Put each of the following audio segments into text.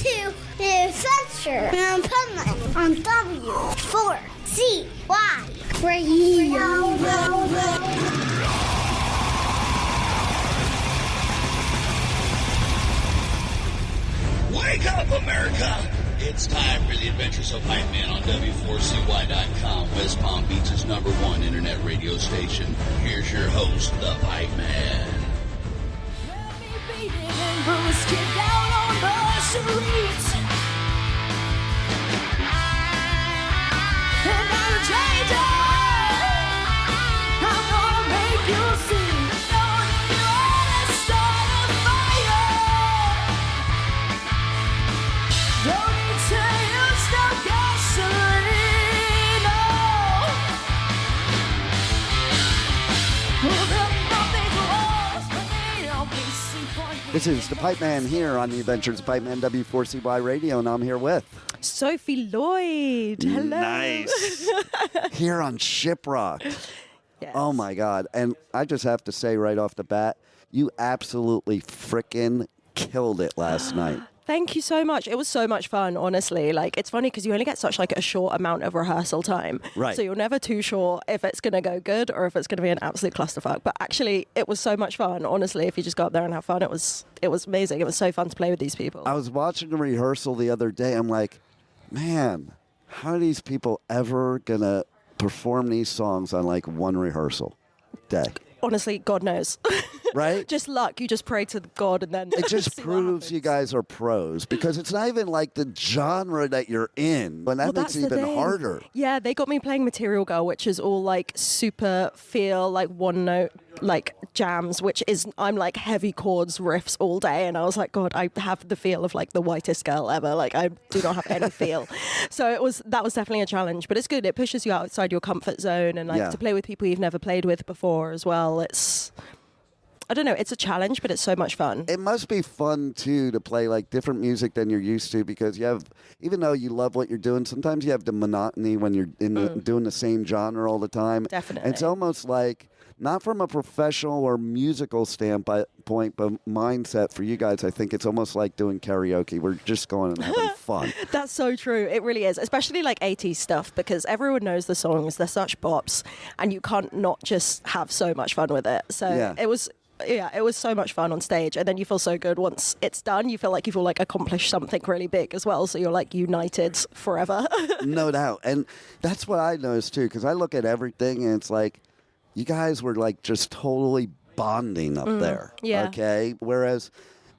to the Adventure of Pipeman on W4CY Radio. Wake up, America! It's time for the Adventures of Pipeman on W4CY.com, West Palm Beach's #1 internet radio station. Here's your host, the Pipeman. Bruce kicked out on the street, and now you change it. I'm gonna make you see. Don't you wanna start a fire? Don't need to use no gasoline. No. Well, then nothing was for me. I'll be This is the Pipeman here on the Adventures of Pipeman W4CY Radio, and I'm here with Sophie Lloyd. Hello. Nice. Here on Shiprocked. Yes. Oh my God. And I just have to say right off the bat, you absolutely frickin' killed it last night. Thank you so much. It was so much fun, honestly. Like, it's funny because you only get such like a short amount of rehearsal time. Right. So you're never too sure if it's going to go good or if it's going to be an absolute clusterfuck. But actually, it was so much fun. Honestly, if you just go up there and have fun, it was amazing. It was so fun to play with these people. I was watching the rehearsal the other day. I'm like, man, how are these people ever going to perform these songs on like one rehearsal day? Honestly, God knows. Right? Just luck. You just pray to God and then It just see what proves happens. you guys are pros because it's not even like the genre that you're in, but that Well, makes that's it the even thing. harder. Yeah, they got me playing Material Girl, which is all like super feel, like one note, like jams, which is, I'm like heavy chords, riffs all day. And I was like, God, I have the feel of like the whitest girl ever. Like I do not have any feel. So that was definitely a challenge, but it's good. It pushes you outside your comfort zone and like to play with people you've never played with before as well. I don't know, it's a challenge, but it's so much fun. It must be fun, too, to play, like, different music than you're used to because you have, even though you love what you're doing, sometimes you have the monotony when you're doing the same genre all the time. Definitely. It's almost like, not from a professional or musical standpoint, but mindset for you guys, I think it's almost like doing karaoke. We're just going and having fun. That's so true. It really is, especially like 80s stuff because everyone knows the songs. They're such bops and you can't not just have so much fun with it. So it was so much fun on stage, and then you feel so good once it's done. You feel like you've all like accomplished something really big as well, so you're like united forever. No doubt. And that's what I noticed too, because I look at everything and it's like you guys were like just totally bonding up there. Yeah. Okay. Whereas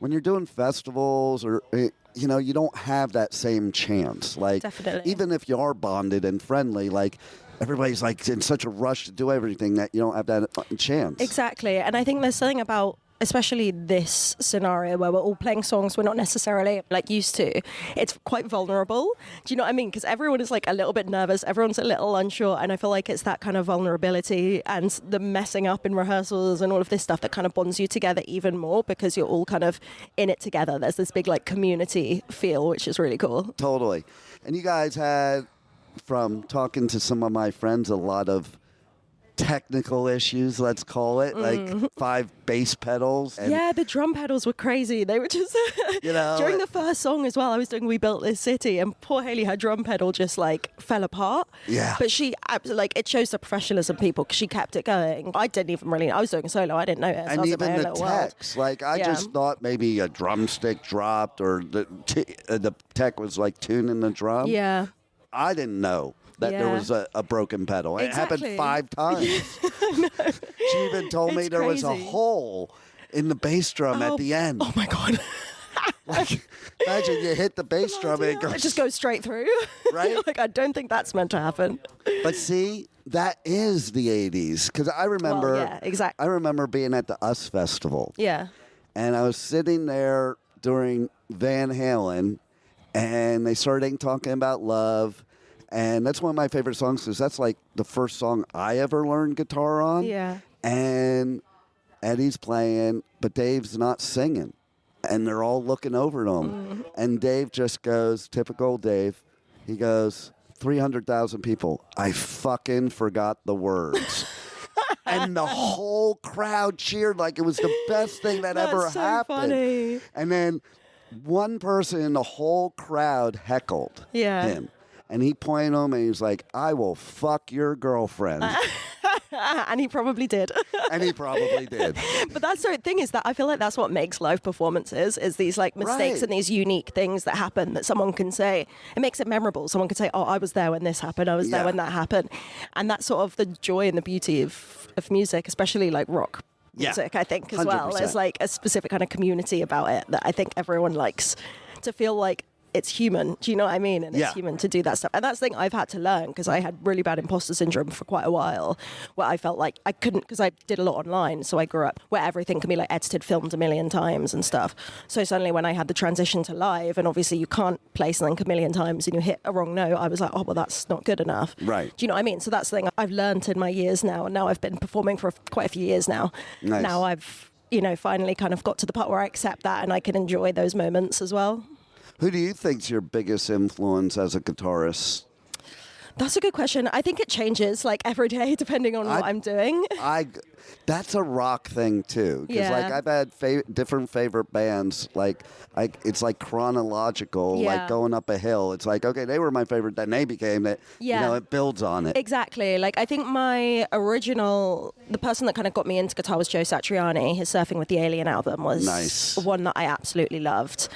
when you're doing festivals or you know, you don't have that same chance. Like, Definitely. even if you are bonded and friendly, like, everybody's like in such a rush to do everything that you don't have that chance. Exactly. And I think there's something about, especially this scenario where we're all playing songs we're not necessarily like used to, it's quite vulnerable. Do you know what I mean? Because everyone is like a little bit nervous, everyone's a little unsure, and I feel like it's that kind of vulnerability and the messing up in rehearsals and all of this stuff that kind of bonds you together even more because you're all kind of in it together. There's this big like community feel, which is really cool. Totally. And you guys had, from talking to some of my friends, a lot of technical issues, let's call it, like 5 bass pedals. And yeah, the drum pedals were crazy. They were just, you know, during the first song as well, I was doing We Built This City, and poor Haley, her drum pedal just like fell apart. Yeah. But she, like, it shows the professionalism people because she kept it going. I didn't even really, I was doing a solo, I didn't know it. and I was in my even own the little world. techs, like I just thought maybe a drumstick dropped or the tech was like tuning the drum. Yeah. I didn't know that there was a broken pedal. It happened 5 times. She even told me It's there was a crazy. hole in the bass drum at the end. Oh my God. Like, imagine you hit the bass drum and It just goes straight through. Right? Like, I don't think that's meant to happen. But see, that is the 80s. Because I remember, Well, yeah, exactly. I remember being at the US Festival. Yeah. And I was sitting there during Van Halen, and they started talking about love. And that's one of my favorite songs because that's like the first song I ever learned guitar on. Yeah. And Eddie's playing, but Dave's not singing. And they're all looking over at him. And Dave just goes, typical Dave, he goes, 300,000 people. I fucking forgot the words. And the whole crowd cheered like it was the best thing that ever That's so happened. funny. And then one person in the whole crowd heckled him. And he pointed him and he was like, I will fuck your girlfriend. And he probably did. And he probably did. But that's the thing is that I feel like that's what makes live performances is these like mistakes and these unique things that happen that someone can say. It makes it memorable. Someone can say, oh, I was there when this happened. I was there when that happened. And that's sort of the joy and the beauty of music, especially like rock music, I think, as 100%. Well. There's like a specific kind of community about it that I think everyone likes to feel like it's human. Do you know what I mean? And it's human to do that stuff. And that's the thing I've had to learn because I had really bad imposter syndrome for quite a while where I felt like I couldn't, because I did a lot online. So I grew up where everything can be like edited, filmed a million times and stuff. So suddenly when I had the transition to live, and obviously you can't play something a million times and you hit a wrong note, I was like, oh, well, that's not good enough. Right. Do you know what I mean? So that's the thing I've learned in my years now. And now I've been performing for quite a few years now. Nice. Now I've, finally kind of got to the part where I accept that and I can enjoy those moments as well. Who do you think's your biggest influence as a guitarist? That's a good question. I think it changes like every day depending on what I'm doing. That's a rock thing too, because like I've had different favorite bands. Like it's like chronological, like going up a hill. It's like okay, they were my favorite, then they became it. Yeah. It builds on it. Exactly. Like I think the person that kind of got me into guitar was Joe Satriani. His Surfing with the Alien album was one that I absolutely loved.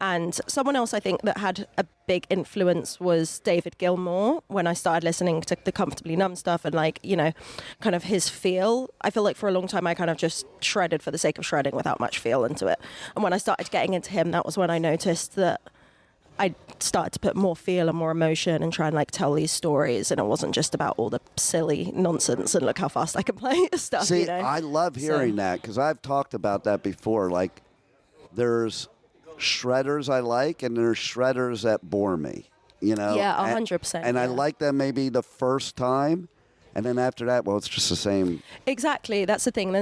And someone else I think that had a big influence was David Gilmour when I started listening to the Comfortably Numb stuff and kind of his feel. I feel like for a long time I kind of just shredded for the sake of shredding without much feel into it. And when I started getting into him, that was when I noticed that I started to put more feel and more emotion and try and tell these stories, and it wasn't just about all the silly nonsense and look how fast I can play stuff. See, I love hearing that because I've talked about that before. Like there's shredders I like, and there's shredders that bore me, Yeah, 100%. And I like them maybe the first time, and then after that, well, it's just the same. Exactly, that's the thing.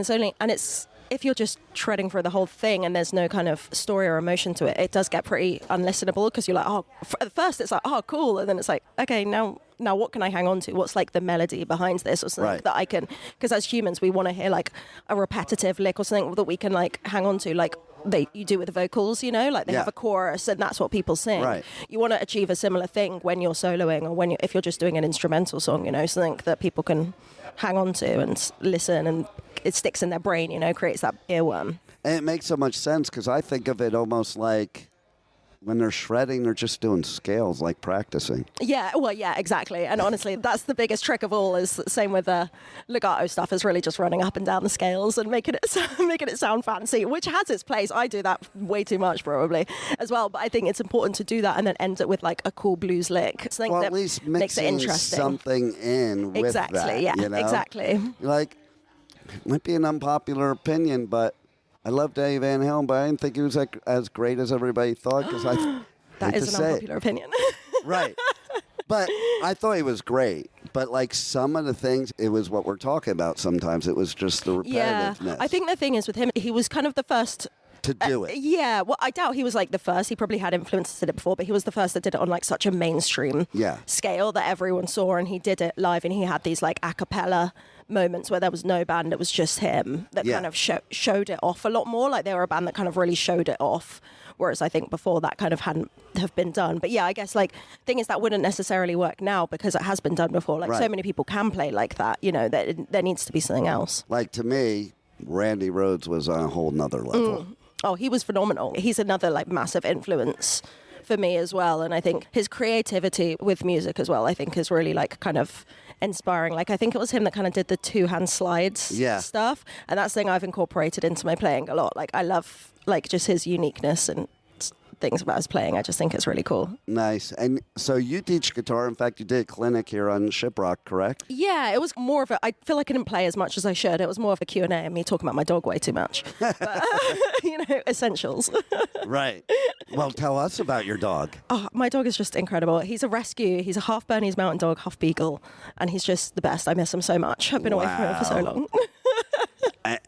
If you're just shredding for the whole thing and there's no kind of story or emotion to it, it does get pretty unlistenable because you're like, oh, at first it's like, oh, cool. And then it's like, okay, now what can I hang on to? What's the melody behind this or something that I can, because as humans, we want to hear a repetitive lick or something that we can hang on to, you do with the vocals, they have a chorus and that's what people sing. Right. You want to achieve a similar thing when you're soloing or if you're just doing an instrumental song, something that people can hang on to and listen and it sticks in their brain, creates that earworm. And it makes so much sense because I think of it almost like when they're shredding, they're just doing scales, like practicing. Yeah, well, yeah, exactly. And honestly, that's the biggest trick of all is the same with the legato stuff is really just running up and down the scales and making it sound fancy, which has its place. I do that way too much probably as well. But I think it's important to do that and then end it with a cool blues lick. Something well, that at least makes it interesting. Something in with exactly, that. Yeah, you know? Exactly. It might be an unpopular opinion, but I love Dave Van Halen, but I didn't think he was as great as everybody thought. Because that is an unpopular opinion. Right. But I thought he was great. But some of the things, it was what we're talking about sometimes. It was just the repetitiveness. Yeah, I think the thing is with him, he was kind of the first to do it. Yeah, well, I doubt he was the first. He probably had influences in it before, but he was the first that did it on such a mainstream scale that everyone saw, and he did it live, and he had these a cappella moments where there was no band, it was just him that kind of showed it off a lot more. They were a band that kind of really showed it off, whereas I think before that kind of hadn't have been done. But yeah, I guess thing is that wouldn't necessarily work now because it has been done before. So many people can play like that, there needs to be something else. To me, Randy Rhoads was on a whole nother level. Oh, he was phenomenal. He's another massive influence for me as well. And I think his creativity with music as well, I think is really kind of inspiring. I think it was him that kind of did the two-hand slides stuff. And that's the thing I've incorporated into my playing a lot. I love just his uniqueness and things about his playing. I just think it's really cool. Nice. And so you teach guitar. In fact, you did a clinic here on Shiprocked, correct? Yeah, it was more of I feel like I didn't play as much as I should. It was more of a Q&A and me talking about my dog way too much. But, essentials. Right. Well, tell us about your dog. Oh, my dog is just incredible. He's a rescue. He's a half Bernese Mountain Dog, half Beagle. And he's just the best. I miss him so much. I've been away from him for so long.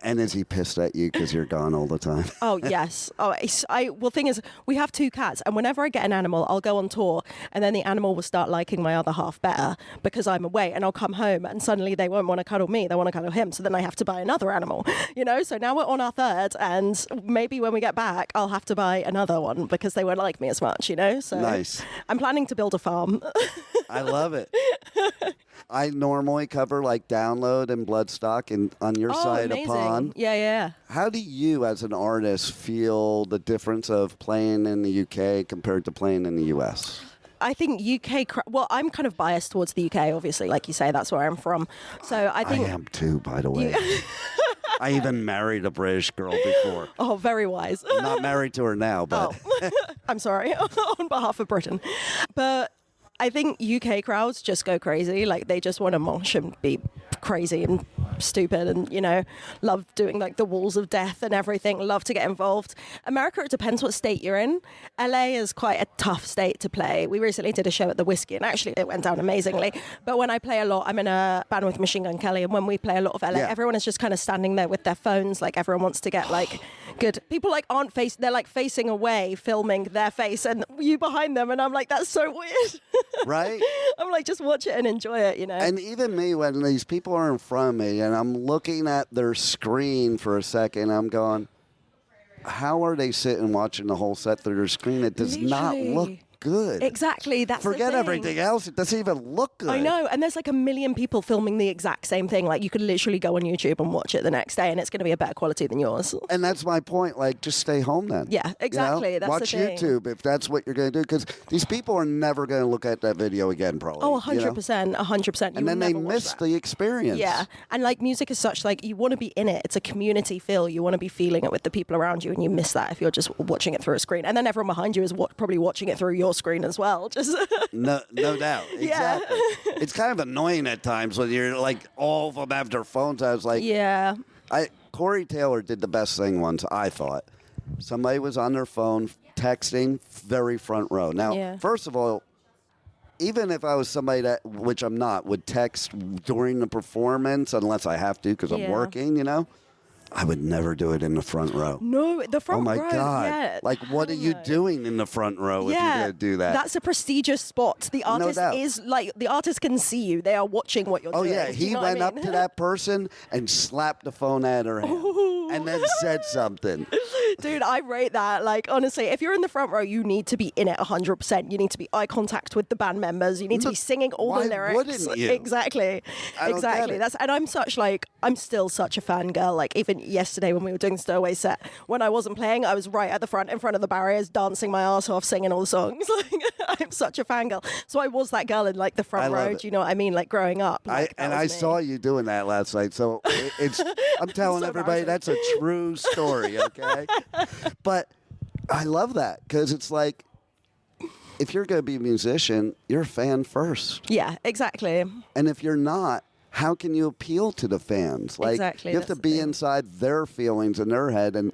And is he pissed at you because you're gone all the time? Oh, yes. Well, the thing is, we have 2 cats, and whenever I get an animal, I'll go on tour, and then the animal will start liking my other half better because I'm away, and I'll come home, and suddenly they won't want to cuddle me, they want to cuddle him, so then I have to buy another animal, So now we're on our 3rd, and maybe when we get back, I'll have to buy another one because they won't like me as much, So Nice. I'm planning to build a farm. I love it. I normally cover like Download and Bloodstock and on your side amazing. upon. Yeah. How do you as an artist feel the difference of playing in the UK compared to playing in the US? I think well, I'm kind of biased towards the UK, obviously, like you say, that's where I'm from. So I think I am too, by the way. I even married a British girl before. Oh, very wise. I'm not married to her now, but I'm sorry, on behalf of Britain. But I think UK crowds just go crazy. Like, they just want to mosh and be crazy and stupid and, love doing, like, the walls of death and everything, love to get involved. America, it depends what state you're in. LA is quite a tough state to play. We recently did a show at the Whiskey, and actually it went down amazingly. But when I play a lot, I'm in a band with Machine Gun Kelly, and when we play a lot of LA, everyone is just kind of standing there with their phones. Like, everyone wants to get, like, good. People, like, they're, like, facing away, filming their face, and you behind them, and I'm like, that's so weird. right? I'm like, just watch it and enjoy it, And even me, when these people are in front of me and I'm looking at their screen for a second, I'm going, how are they sitting watching the whole set through their screen? It does not look good. Exactly. That's Forget the thing. everything else. It doesn't even look good. I know. And there's like a million people filming the exact same thing. Like, you could literally go on YouTube and watch it the next day, and it's going to be a better quality than yours. And that's my point. Like, just stay home then. Yeah, exactly. That's Watch the thing. YouTube if that's what you're going to do, because these people are never going to look at that video again, probably. Oh, 100%. 100%. And then they miss the experience. Yeah. And like, music is such, like, you want to be in it. It's a community feel. You want to be feeling it with the people around you, and you miss that if you're just watching it through a screen. And then everyone behind you is probably watching it through your screen as well. Just no doubt. Exactly. It's kind of annoying at times when you're like, all of them have their phones. I was like, yeah. Corey Taylor did the best thing once, I thought. Somebody was on their phone texting, very front row. Now, first of all, even if I was somebody that, which I'm not, would text during the performance, unless I have to because I'm working, I would never do it in the front row. No, the front row. Oh, my God. Yeah. Like, what are you doing in the front row if you're going to do that? That's a prestigious spot. The artist is, like, the artist can see you. They are watching what you're doing. Oh, yeah. He went up to that person and slapped the phone at her hand and then said something. Dude, I rate that. Like, honestly, if you're in the front row, you need to be in it 100%. You need to be eye contact with the band members. You need to be singing all the lyrics. Wouldn't you? Exactly. Exactly. And I'm still such a fangirl. Like, even yesterday when we were doing the Stowaway set, when I wasn't playing, I was right at the front, in front of the barriers, dancing my ass off, singing all the songs. Like, I'm such a fangirl. So I was that girl in, like, the front row. Do you know what I mean? Like, growing up. Like, I saw you doing that last night. So I'm telling everybody that's a true story, okay? But I love that because it's like, if you're going to be a musician, you're a fan first. Yeah, exactly. And if you're not, how can you appeal to the fans? Like, exactly, you have to be inside their feelings in their head, and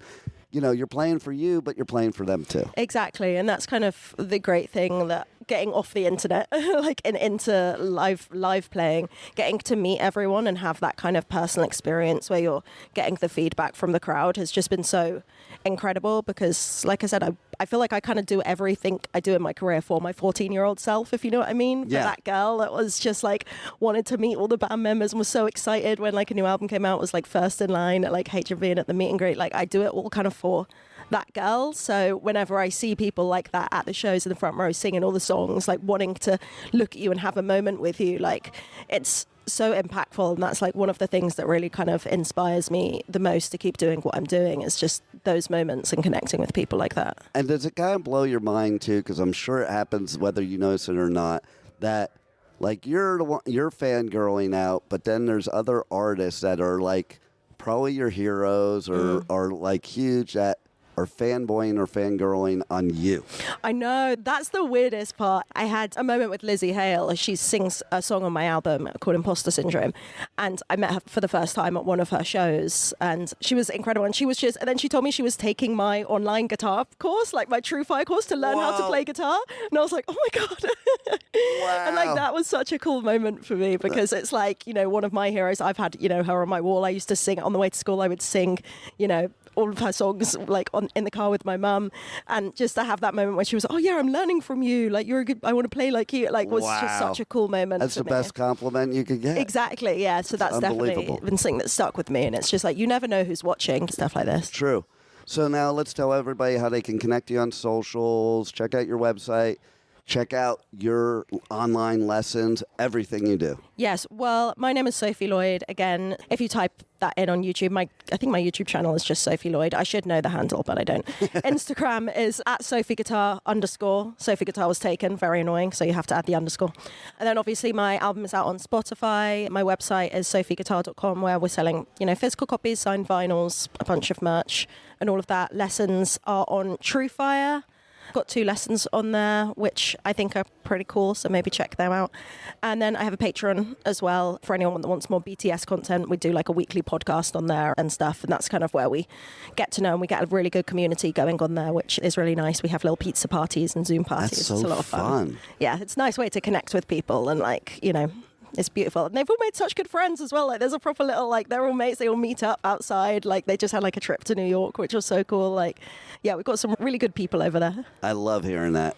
you're playing for you, but you're playing for them too. Exactly, and that's kind of the great thing, that getting off the internet, like, and into live playing, getting to meet everyone and have that kind of personal experience where you're getting the feedback from the crowd has just been so incredible. Because, like I said, I feel like I kind of do everything I do in my career for my 14-year-old self, if you know what I mean. For that girl that was just like wanted to meet all the band members and was so excited when like a new album came out, was like first in line at like HMV and at the meet and greet. Like, I do it all kind of for that girl. So whenever I see people like that at the shows in the front row singing all the songs, like wanting to look at you and have a moment with you, like, it's so impactful. And that's like one of the things that really kind of inspires me the most to keep doing what I'm doing, is just those moments and connecting with people like that. And does it kind of blow your mind too, because I'm sure it happens whether you notice it or not, that like you're fangirling out, but then there's other artists that are like probably your heroes or are like huge, that are fanboying or fangirling on you. I know, that's the weirdest part. I had a moment with Lizzie Hale. She sings a song on my album called Imposter Syndrome, and I met her for the first time at one of her shows, and she was incredible. And and then she told me she was taking my online guitar course, like my True Fire course, to learn how to play guitar. And I was like, oh my God. Wow. And like, that was such a cool moment for me, because it's like, you know, one of my heroes. I've had, you know, her on my wall. I used to sing on the way to school. I would sing, you know, all of her songs like in the car with my mum, and just to have that moment where she was, oh yeah, I'm learning from you, like you're a good, I want to play like you, like was just such a cool moment. That's for the me. best compliment you could get. Exactly, yeah. So that's definitely been something that stuck with me, and it's just like, you never know who's watching, stuff like this. True. So now let's tell everybody how they can connect you on socials, check out your website, check out your online lessons, everything you do. Yes, well, my name is Sophie Lloyd. Again, if you type that in on YouTube, I think my YouTube channel is just Sophie Lloyd. I should know the handle, but I don't. Instagram is at @SophieGuitar_. Sophie Guitar was taken, very annoying, so you have to add the underscore. And then obviously my album is out on Spotify. My website is sophieguitar.com, where we're selling, you know, physical copies, signed vinyls, a bunch of merch, and all of that. Lessons are on True Fire. Got 2 lessons on there, which I think are pretty cool, so maybe check them out. And then I have a Patreon as well for anyone that wants more BTS content. We do like a weekly podcast on there and stuff, and that's kind of where we get to know, and we get a really good community going on there, which is really nice. We have little pizza parties and Zoom parties. That's so it's a lot of fun. Yeah, it's a nice way to connect with people, and like, you know, it's beautiful. And they've all made such good friends as well. Like, there's a proper little, like, they're all mates. They all meet up outside. Like, they just had, like, a trip to New York, which was so cool. Like, yeah, we've got some really good people over there. I love hearing that.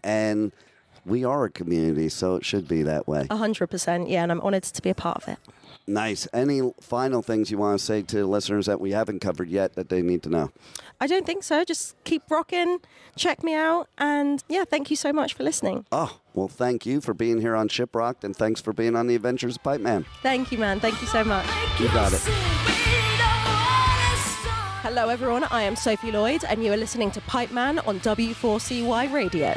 And we are a community, so it should be that way. 100%, yeah, and I'm honored to be a part of it. Nice. Any final things you want to say to listeners that we haven't covered yet that they need to know? I don't think so. Just keep rocking. Check me out. And yeah, thank you so much for listening. Oh, well, thank you for being here on Shiprocked, and thanks for being on the Adventures of Pipeman. Thank you, man. Thank you so much. You got it. Hello, everyone. I am Sophie Lloyd, and you are listening to Pipeman on W4CY Radio.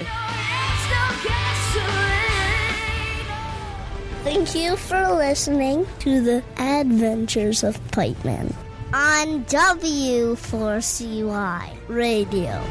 Thank you for listening to the Adventures of Pipeman on W4CY Radio.